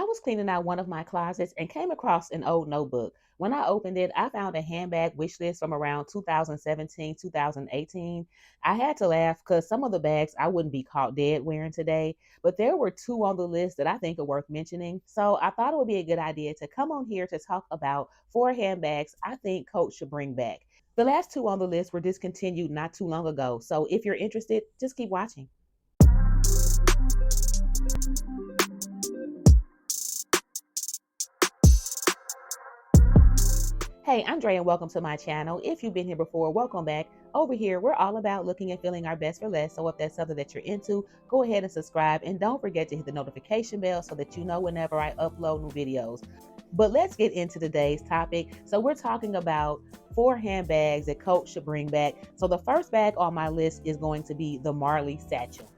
was cleaning out one of my closets and came across an old notebook. When I opened it, I found a handbag wish list from around 2017, 2018. I had to laugh because some of the bags I wouldn't be caught dead wearing today, but there were two on the list that I think are worth mentioning. So I thought it would be a good idea to come on here to talk about four handbags I think Coach should bring back. The last two on the list were discontinued not too long ago. So if you're interested, just keep watching. Hey, I'm Dre and welcome to my channel. If you've been here before, welcome back. Over here, we're all about looking and feeling our best for less. So if that's something that you're into, go ahead and subscribe. And don't forget to hit the notification bell so that you know whenever I upload new videos. But let's get into today's topic. So we're talking about four handbags that Coach should bring back. So the first bag on my list is going to be the Marley Satchel.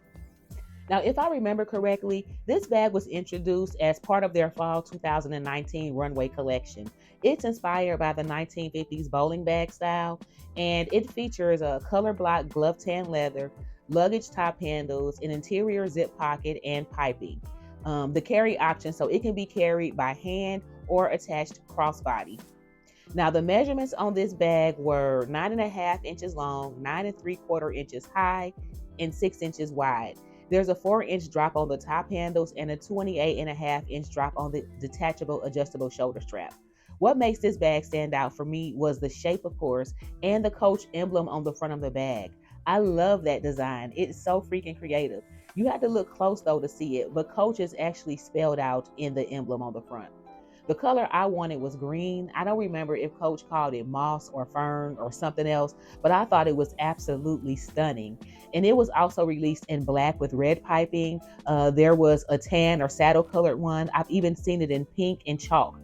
Now, if I remember correctly, this bag was introduced as part of their fall 2019 runway collection. It's inspired by the 1950s bowling bag style, and it features a color block glove tan leather, luggage top handles, an interior zip pocket, and piping. The carry option, so it can be carried by hand or attached crossbody. Now, the measurements on this bag were 9.5 inches long, 9 3/4 inches high, and 6 inches wide. There's a 4-inch drop on the top handles and a 28.5-inch drop on the detachable adjustable shoulder strap. What makes this bag stand out for me was the shape, of course, and the Coach emblem on the front of the bag. I love that design. It's so freaking creative. You have to look close though to see it, but Coach is actually spelled out in the emblem on the front. The color I wanted was green. I don't remember if Coach called it moss or fern or something else, but I thought it was absolutely stunning. And it was also released in black with red piping. There was a tan or saddle colored one. I've even seen it in pink and chalk.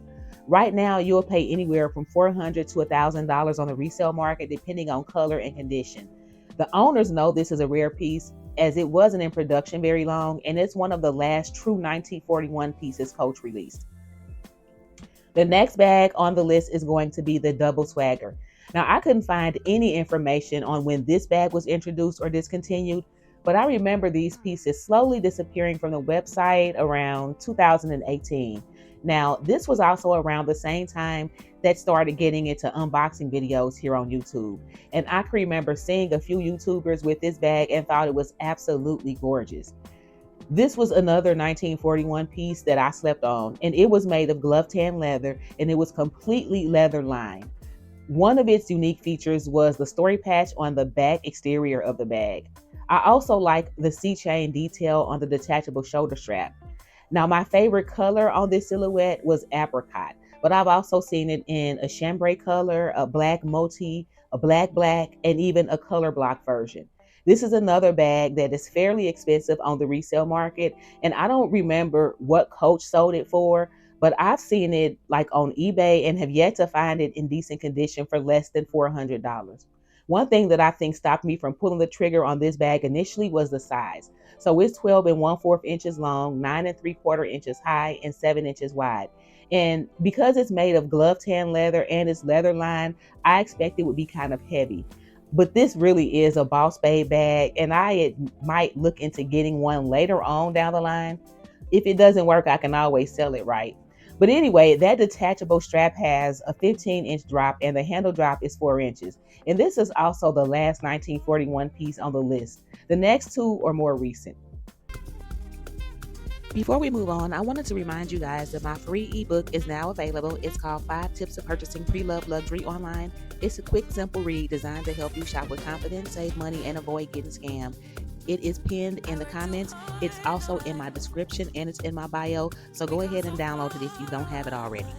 Right now, you'll pay anywhere from $400 to $1,000 on the resale market, depending on color and condition. The owners know this is a rare piece as it wasn't in production very long, and it's one of the last true 1941 pieces Coach released. The next bag on the list is going to be the Double Swagger. Now, I couldn't find any information on when this bag was introduced or discontinued, but I remember these pieces slowly disappearing from the website around 2018. Now, this was also around the same time that started getting into unboxing videos here on YouTube. And I can remember seeing a few YouTubers with this bag and thought it was absolutely gorgeous. This was another 1941 piece that I slept on, and it was made of glove tan leather, and it was completely leather lined. One of its unique features was the story patch on the back exterior of the bag. I also like the C-chain detail on the detachable shoulder strap. Now, my favorite color on this silhouette was apricot, but I've also seen it in a chambray color, a black multi, a black, and even a color block version. This is another bag that is fairly expensive on the resale market, and I don't remember what Coach sold it for, but I've seen it like on eBay and have yet to find it in decent condition for less than $400. One thing that I think stopped me from pulling the trigger on this bag initially was the size. So it's 12 1/4 inches long, 9 3/4 inches high, and 7 inches wide. And because it's made of glove tan leather and it's leather lined, I expect it would be kind of heavy. But this really is a boss babe bag, and I might look into getting one later on down the line. If it doesn't work, I can always sell it, right? But anyway, that detachable strap has a 15-inch drop and the handle drop is 4 inches. And this is also the last 1941 piece on the list. The next two are more recent. Before we move on, I wanted to remind you guys that my free ebook is now available. It's called 5 Tips of Purchasing Pre-Loved Luxury Online. It's a quick, simple read designed to help you shop with confidence, save money, and avoid getting scammed. It is pinned in the comments. It's also in my description and it's in my bio. So go ahead and download it if you don't have it already.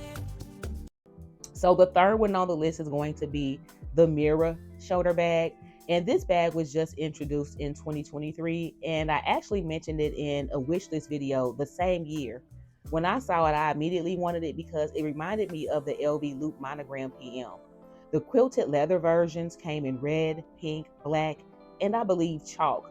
So the third one on the list is going to be the Mirror shoulder bag. And this bag was just introduced in 2023. And I actually mentioned it in a wish list video the same year. When I saw it, I immediately wanted it because it reminded me of the LV Loop Monogram PM. The quilted leather versions came in red, pink, black, and I believe chalk.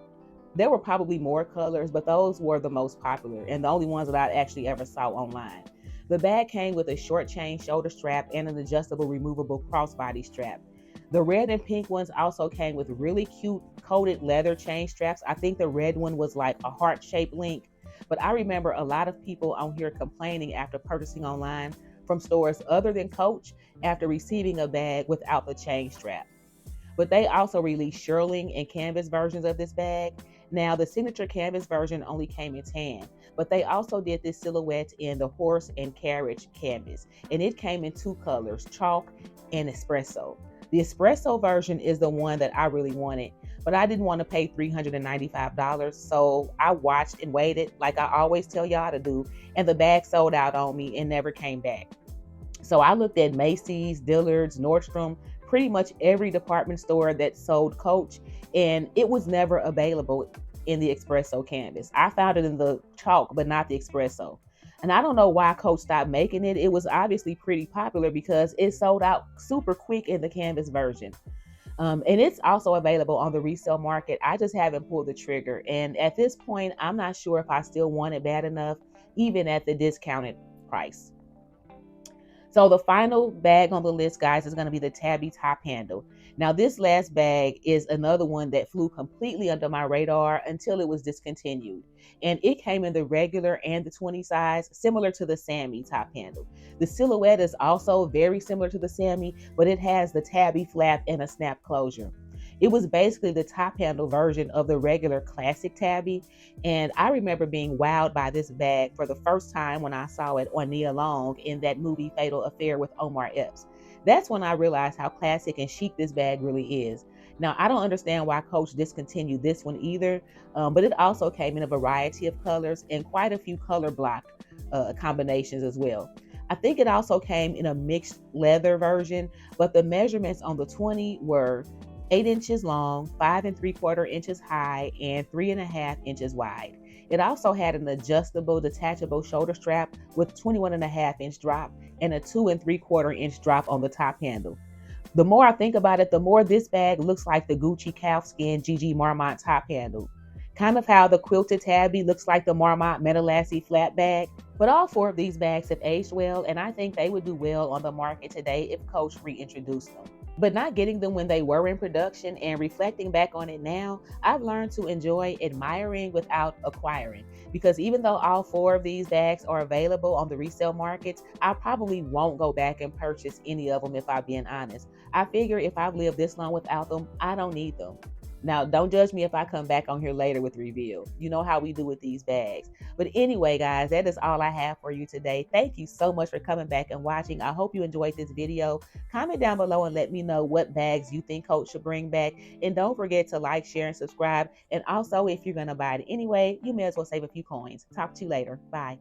There were probably more colors, but those were the most popular and the only ones that I actually ever saw online. The bag came with a short chain shoulder strap and an adjustable removable crossbody strap. The red and pink ones also came with really cute coated leather chain straps. I think the red one was like a heart-shaped link. But I remember a lot of people on here complaining after purchasing online from stores other than Coach after receiving a bag without the chain strap. But they also released shearling and canvas versions of this bag. Now, the signature canvas version only came in tan, but they also did this silhouette in the horse and carriage canvas, and it came in two colors, chalk and espresso. The espresso version is the one that I really wanted, but I didn't want to pay $395, so I watched and waited like I always tell y'all to do, and the bag sold out on me and never came back. So I looked at Macy's, Dillard's, Nordstrom, pretty much every department store that sold Coach, and it was never available in the espresso canvas. I found it in the chalk, but not the espresso. And I don't know why Coach stopped making it. It was obviously pretty popular because it sold out super quick in the canvas version. And it's also available on the resale market. I just haven't pulled the trigger. And at this point, I'm not sure if I still want it bad enough, even at the discounted price. So the final bag on the list, guys, is going to be the Tabby Top Handle. Now, this last bag is another one that flew completely under my radar until it was discontinued. And it came in the regular and the 20 size, similar to the Sammy Top Handle. The silhouette is also very similar to the Sammy, but it has the tabby flap and a snap closure. It was basically the top handle version of the regular classic Tabby. And I remember being wowed by this bag for the first time when I saw it on Nia Long in that movie Fatal Affair with Omar Epps. That's when I realized how classic and chic this bag really is. Now, I don't understand why Coach discontinued this one either, but it also came in a variety of colors and quite a few color block combinations as well. I think it also came in a mixed leather version, but the measurements on the 20 were 8 inches long, 5 3/4 inches high, and 3.5 inches wide. It also had an adjustable, detachable shoulder strap with 21.5-inch drop and a 2 3/4 inch drop on the top handle. The more I think about it, the more this bag looks like the Gucci calfskin GG Marmont top handle. Kind of how the quilted Tabby looks like the Marmont Metalassie flat bag. But all four of these bags have aged well, and I think they would do well on the market today if Coach reintroduced them. But not getting them when they were in production and reflecting back on it now, I've learned to enjoy admiring without acquiring. Because even though all four of these bags are available on the resale markets, I probably won't go back and purchase any of them if I'm being honest. I figure if I've lived this long without them, I don't need them. Now, don't judge me if I come back on here later with review. You know how we do with these bags. But anyway, guys, that is all I have for you today. Thank you so much for coming back and watching. I hope you enjoyed this video. Comment down below and let me know what bags you think Coach should bring back. And don't forget to like, share, and subscribe. And also, if you're going to buy it anyway, you may as well save a few coins. Talk to you later. Bye.